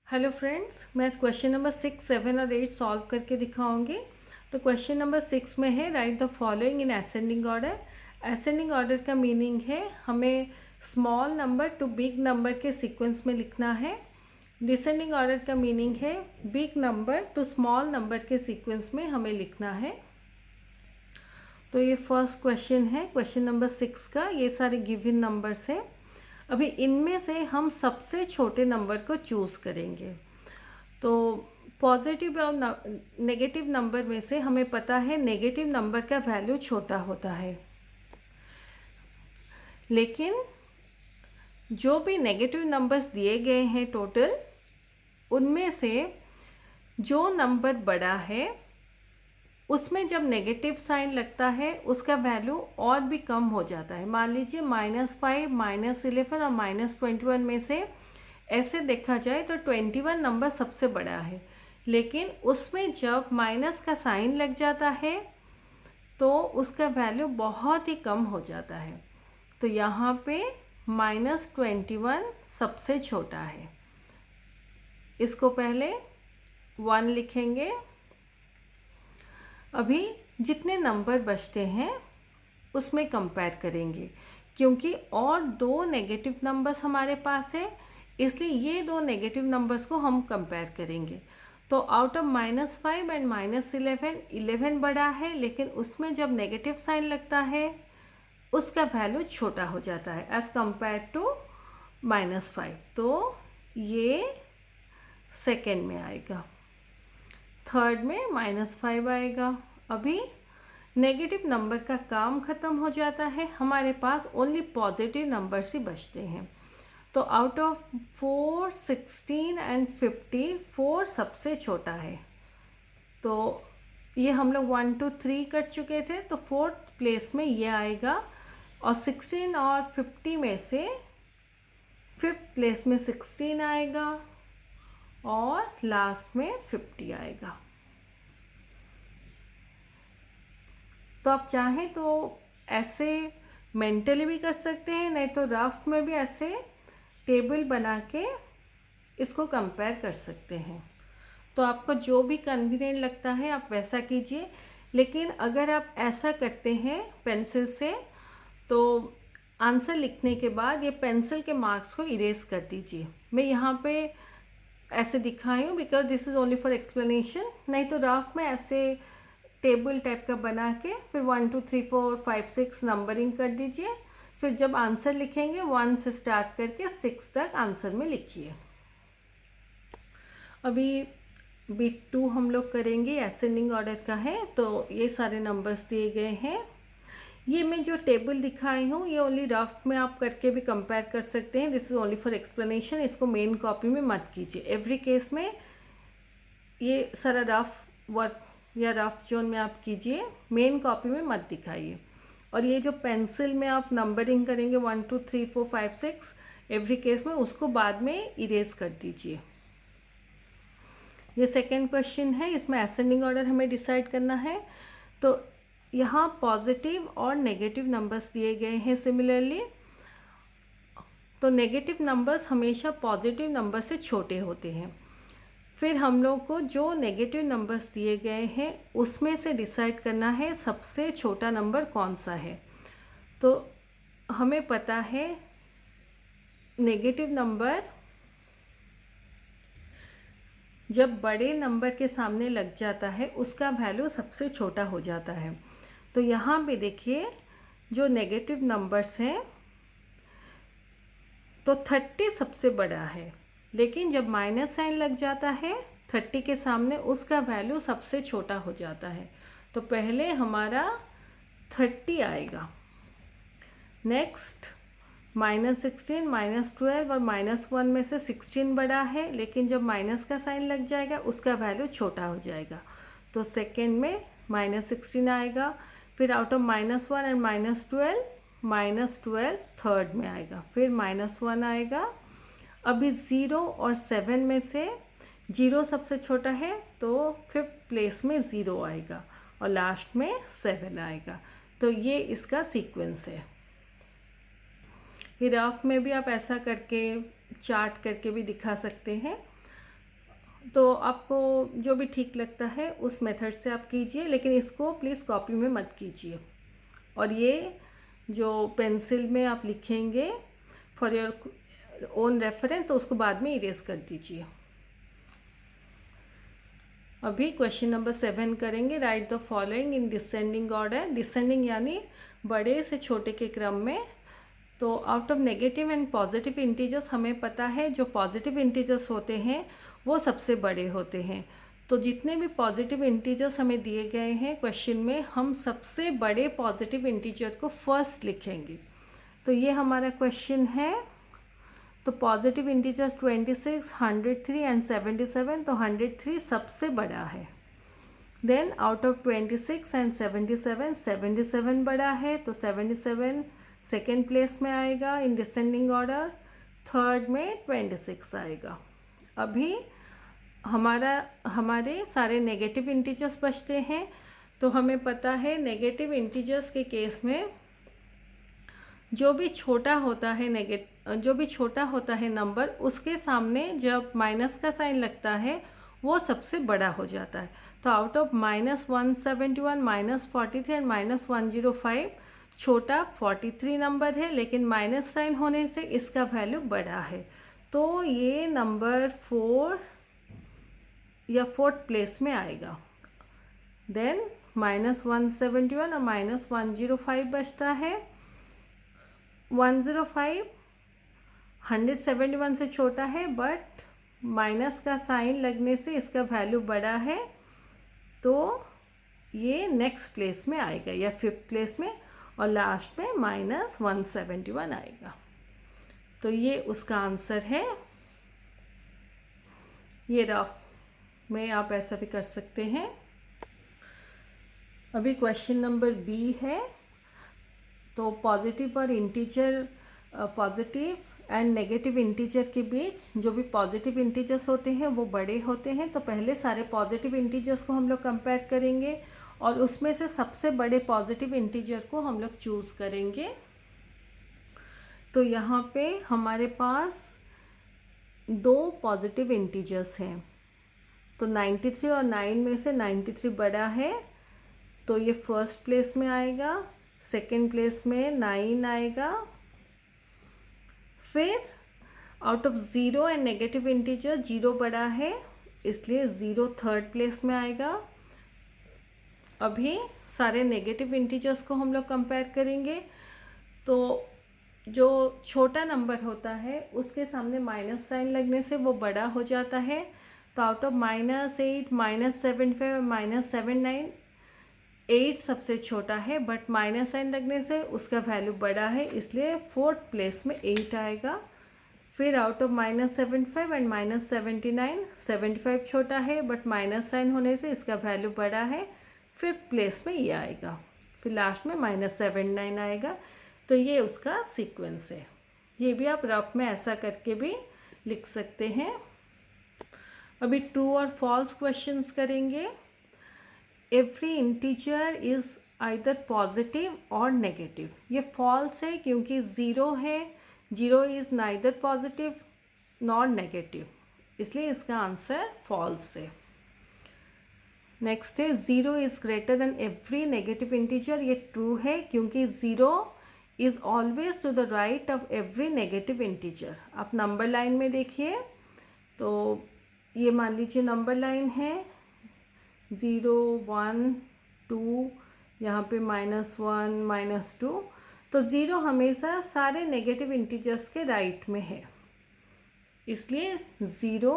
Hello friends, मैं question number 6, 7 और 8 solve करके दिखाऊंगी। तो क्वेश्चन नंबर 6 में है right the following in ascending order. Ascending order का मीनिंग है हमें small number two big number के सीक्वेंस में लिखना है। डिसेंडिंग ऑर्डर का मीनिंग है big number two small number के सीक्वेंस में हमें लिखना है। तो ये फर्स्ट क्वेश्चन है, क्वेश्चन नंबर 6 का। ये सारे गिवन नंबर्स हैं। अभी इनमें से हम सबसे छोटे नंबर को चूज़ करेंगे। तो पॉजिटिव और नेगेटिव नंबर में से हमें पता है नेगेटिव नंबर का वैल्यू छोटा होता है, लेकिन जो भी नेगेटिव नंबर्स दिए गए हैं टोटल, उनमें से जो नंबर बड़ा है उसमें जब नेगेटिव साइन लगता है उसका वैल्यू और भी कम हो जाता है। मान लीजिए -5, -11 और -21 में से ऐसे देखा जाए तो 21 नंबर सबसे बड़ा है, लेकिन उसमें जब माइनस का साइन लग जाता है तो उसका वैल्यू बहुत ही कम हो जाता है। तो यहाँ पे -21 सबसे छोटा है। इसको पहले 1 लिखेंगे। अभी जितने नंबर बचते हैं उसमें कंपेयर करेंगे, क्योंकि और दो नेगेटिव नंबर्स हमारे पास है, इसलिए ये दो नेगेटिव नंबर्स को हम कंपेयर करेंगे। तो आउट ऑफ -5 एंड -11, 11 बड़ा है, लेकिन उसमें जब नेगेटिव साइन लगता है उसका वैल्यू छोटा हो जाता है एज़ कंपेयर टू -5। तो ये सेकेंड में आएगा। थर्ड में -5 आएगा। अभी नेगेटिव नंबर का काम ख़त्म हो जाता है, हमारे पास ओनली पॉजिटिव नंबर्स ही बचते हैं। तो आउट ऑफ 4, 16 एंड 50, 4 सबसे छोटा है। तो ये हम लोग 1, 2, 3 कर चुके थे, तो 4th प्लेस में ये आएगा। और 16 और 50 में से 5th प्लेस में 16 आएगा और लास्ट में 50 आएगा। तो आप चाहें तो ऐसे मेंटली भी कर सकते हैं, नहीं तो रफ में भी ऐसे टेबल बना के इसको कंपेयर कर सकते हैं। तो आपको जो भी कन्वीनियंट लगता है आप वैसा कीजिए, लेकिन अगर आप ऐसा करते हैं पेंसिल से तो आंसर लिखने के बाद ये पेंसिल के मार्क्स को इरेज कर दीजिए। मैं यहाँ पे ऐसे दिखाई हूँ because this is only for explanation. नहीं तो रफ में ऐसे टेबल टाइप का बना के फिर 1, 2, 3, 4, 5, 6 नंबरिंग कर दीजिए। फिर जब आंसर लिखेंगे 1 से स्टार्ट करके 6 तक आंसर में लिखिए। अभी बिट 2 हम लोग करेंगे, असेंडिंग ऑर्डर का है। तो ये सारे नंबर्स दिए गए हैं। ये मैं जो टेबल दिखाई हूँ ये ओनली रफ में आप करके भी कंपेयर कर सकते हैं। This is only for explanation. इसको मेन कॉपी में मत कीजिए। एवरी केस में ये सारा रफ वर्क या रफ जोन में आप कीजिए, मेन कॉपी में मत दिखाइए। और ये जो पेंसिल में आप नंबरिंग करेंगे 1, 2, 3, 4, 5, 6 एवरी केस में, उसको बाद में इरेज कर दीजिए। ये सेकेंड क्वेश्चन है, इसमें असेंडिंग ऑर्डर हमें डिसाइड करना है। तो यहाँ पॉजिटिव और नेगेटिव नंबर्स दिए गए हैं सिमिलरली। तो नेगेटिव नंबर्स हमेशा पॉजिटिव नंबर से छोटे होते हैं। फिर हम लोग को जो नेगेटिव नंबर्स दिए गए हैं उसमें से डिसाइड करना है सबसे छोटा नंबर कौन सा है। तो हमें पता है नेगेटिव नंबर जब बड़े नंबर के सामने लग जाता है उसका वैल्यू सबसे छोटा हो जाता है। तो यहाँ पे देखिए जो नेगेटिव नंबर्स हैं, तो 30 सबसे बड़ा है, लेकिन जब माइनस साइन लग जाता है 30 के सामने उसका वैल्यू सबसे छोटा हो जाता है। तो पहले हमारा 30 आएगा। नेक्स्ट -16, -12 और -1 में से 16 बड़ा है, लेकिन जब माइनस का साइन लग जाएगा उसका वैल्यू छोटा हो जाएगा। तो सेकेंड में -16 आएगा। फिर आउट ऑफ -1 एंड -12, -12 थर्ड में आएगा। फिर -1 आएगा। अभी 0 और 7 में से 0 सबसे छोटा है, तो 5th प्लेस में 0 आएगा और लास्ट में 7 आएगा। तो ये इसका सीक्वेंस है। ग्राफ में भी आप ऐसा करके चार्ट करके भी दिखा सकते हैं। तो आपको जो भी ठीक लगता है उस मेथड से आप कीजिए, लेकिन इसको प्लीज़ कॉपी में मत कीजिए। और ये जो पेंसिल में आप लिखेंगे फॉर योर ओन रेफरेंस, तो उसको बाद में इरेज कर दीजिए। अभी क्वेश्चन नंबर 7 करेंगे। Right the following in descending order. Descending यानी बड़े से छोटे के क्रम में। तो out of negative and positive integers हमें पता है जो पॉजिटिव इंटीजर्स होते हैं वो सबसे बड़े होते हैं। तो जितने भी पॉजिटिव इंटीजर्स हमें दिए गए हैं क्वेश्चन में, हम सबसे बड़े पॉजिटिव इंटीजर को फर्स्ट लिखेंगे। तो ये हमारा क्वेश्चन है। तो पॉजिटिव इंटीजर्स 26, 103 एंड 77। तो 103 सबसे बड़ा है। देन आउट ऑफ 26 एंड 77, 77 बड़ा है, तो 77 सेकेंड प्लेस में आएगा इन डिसेंडिंग ऑर्डर। थर्ड में 26 आएगा। अभी हमारे सारे नेगेटिव इंटीजर्स बचते हैं। तो हमें पता है नेगेटिव इंटीजर्स के केस में जो भी छोटा होता है नंबर, उसके सामने जब माइनस का साइन लगता है वो सबसे बड़ा हो जाता है। तो आउट ऑफ -171, -43 एंड -105, छोटा 43 नंबर है, लेकिन माइनस साइन होने से इसका वैल्यू बड़ा है। तो ये नंबर 4 या 4th प्लेस में आएगा। देन -171 और -105 बचता है। 105 171 से छोटा है, बट माइनस का साइन लगने से इसका वैल्यू बड़ा है, तो ये नेक्स्ट प्लेस में आएगा या 5th प्लेस में, और लास्ट में -171 आएगा। तो ये उसका आंसर है। ये रफ में आप ऐसा भी कर सकते हैं। अभी क्वेश्चन नंबर बी है। तो पॉजिटिव और integer, positive and negative integer के बीच जो भी पॉजिटिव इंटीजर्स होते हैं वो बड़े होते हैं। तो पहले सारे पॉजिटिव इंटीजर्स को हम लोग कंपेयर करेंगे और उसमें से सबसे बड़े पॉजिटिव इंटीजर को हम लोग चूज़ करेंगे। तो यहाँ पे हमारे पास 2 पॉजिटिव इंटीजर्स हैं। तो 93 और 9 में से 93 बड़ा है, तो ये फर्स्ट प्लेस में आएगा। सेकेंड प्लेस में 9 आएगा। फिर out of 0 and negative integer 0 बड़ा है, इसलिए 0 थर्ड प्लेस में आएगा। अभी सारे नेगेटिव इंटीजर्स को हम लोग कंपेयर करेंगे। तो जो छोटा नंबर होता है उसके सामने माइनस साइन लगने से वो बड़ा हो जाता है। तो आउट ऑफ -8, -75 और -79, 8 सबसे छोटा है, बट माइनस साइन लगने से उसका वैल्यू बड़ा है, इसलिए 4th प्लेस में 8 आएगा। फिर आउट ऑफ -75 एंड -79, 75 छोटा है, बट माइनस साइन होने से इसका वैल्यू बड़ा है, 5th प्लेस में ये आएगा। फिर लास्ट में -79 आएगा। तो ये उसका सीक्वेंस है। ये भी आप रफ में ऐसा करके भी लिख सकते हैं। अभी ट्रू और फॉल्स क्वेश्चंस करेंगे। Every integer is either positive और नेगेटिव। ये फॉल्स है क्योंकि 0 है। 0 is neither positive nor negative, इसलिए इसका आंसर फॉल्स है। नेक्स्ट है 0 is greater than every negative integer. ये ट्रू है क्योंकि 0 is always to the right of every negative integer. आप नंबर लाइन में देखिए, तो ये मान लीजिए नंबर लाइन है 0, 1, 2, यहाँ पे -1, -2। तो 0 हमेशा सारे नेगेटिव इंटीजर्स के राइट में है, इसलिए 0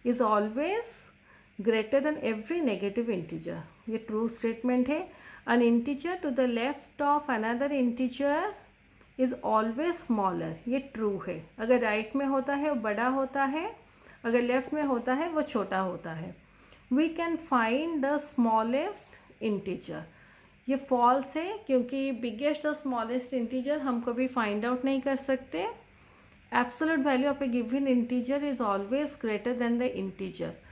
is always greater than every negative integer. ये ट्रू स्टेटमेंट है। An integer to the left of another integer is always smaller। ये ट्रू है। अगर राइट में होता है वो बड़ा होता है, अगर लेफ्ट में होता है वो छोटा होता है। We can find the smallest integer। ये फॉल्स है क्योंकि बिगेस्ट और स्मॉलेस्ट इंटीजर हम कभी फाइंड आउट नहीं कर सकते। Absolute value of A given integer is always greater than the integer.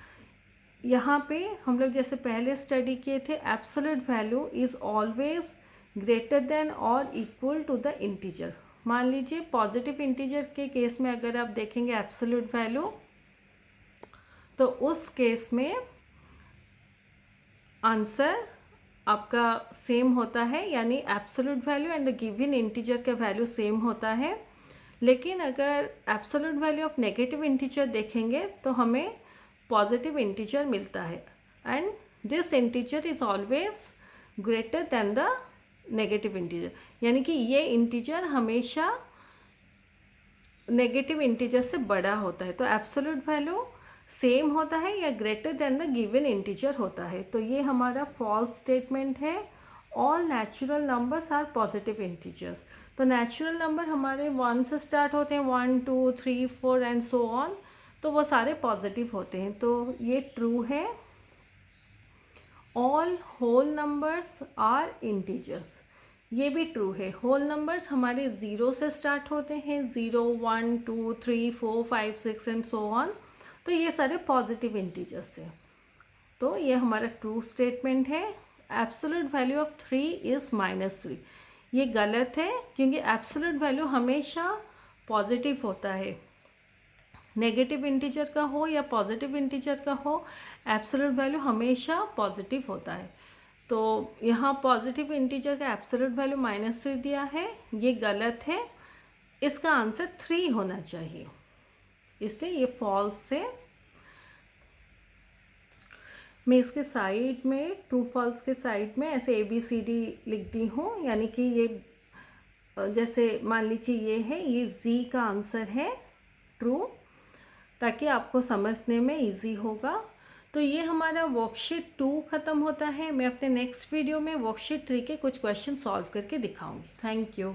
यहाँ पे हम लोग जैसे पहले स्टडी किए थे, absolute value is always greater than और इक्वल टू द इंटीजर। मान लीजिए पॉजिटिव इंटीजर के केस में अगर आप देखेंगे एब्सोल्यूट वैल्यू, तो उस केस में आंसर आपका सेम होता है, यानी absolute value and the given integer का वैल्यू सेम होता है। लेकिन अगर absolute value of negative integer देखेंगे तो हमें पॉजिटिव इंटीजर मिलता है, and this integer is always greater than the negative integer, यानी कि ये इंटीजर हमेशा नेगेटिव इंटीजर से बड़ा होता है। तो एब्सोल्यूट वैल्यू सेम होता है या greater than the given integer होता है। तो ये हमारा फॉल्स स्टेटमेंट है। All natural numbers are positive integers. तो नेचुरल नंबर हमारे 1 से स्टार्ट होते हैं, 1 2 3 4 एंड सो ऑन, तो वो सारे पॉजिटिव होते हैं। तो ये ट्रू है। All whole numbers are integers, ये भी ट्रू है। होल नंबर्स हमारे 0 से स्टार्ट होते हैं, 0 1 2 3 4 5 6 एंड सो ऑन, तो ये सारे पॉजिटिव इंटीजर्स हैं। तो ये हमारा ट्रू स्टेटमेंट है। एब्सोल्यूट वैल्यू ऑफ 3 इज़ -3, ये गलत है क्योंकि एब्सोल्यूट वैल्यू हमेशा पॉजिटिव होता है। नेगेटिव इंटीजर का हो या पॉजिटिव इंटीजर का हो, एब्सोल्यूट वैल्यू हमेशा पॉजिटिव होता है। तो यहाँ पॉजिटिव इंटीजर का एब्सोल्यूट वैल्यू -3 दिया है, ये गलत है। इसका आंसर 3 होना चाहिए, इसलिए ये फॉल्स है। मैं इसके साइड में, ट्रू फॉल्स के साइड में ऐसे ABCD लिखती हूँ, यानी कि ये जैसे मान लीजिए ये है, ये Z का आंसर है ट्रू, ताकि आपको समझने में इजी होगा। तो ये हमारा वर्कशीट 2 ख़त्म होता है। मैं अपने नेक्स्ट वीडियो में वर्कशीट 3 के कुछ क्वेश्चन सॉल्व करके दिखाऊंगी। Thank you.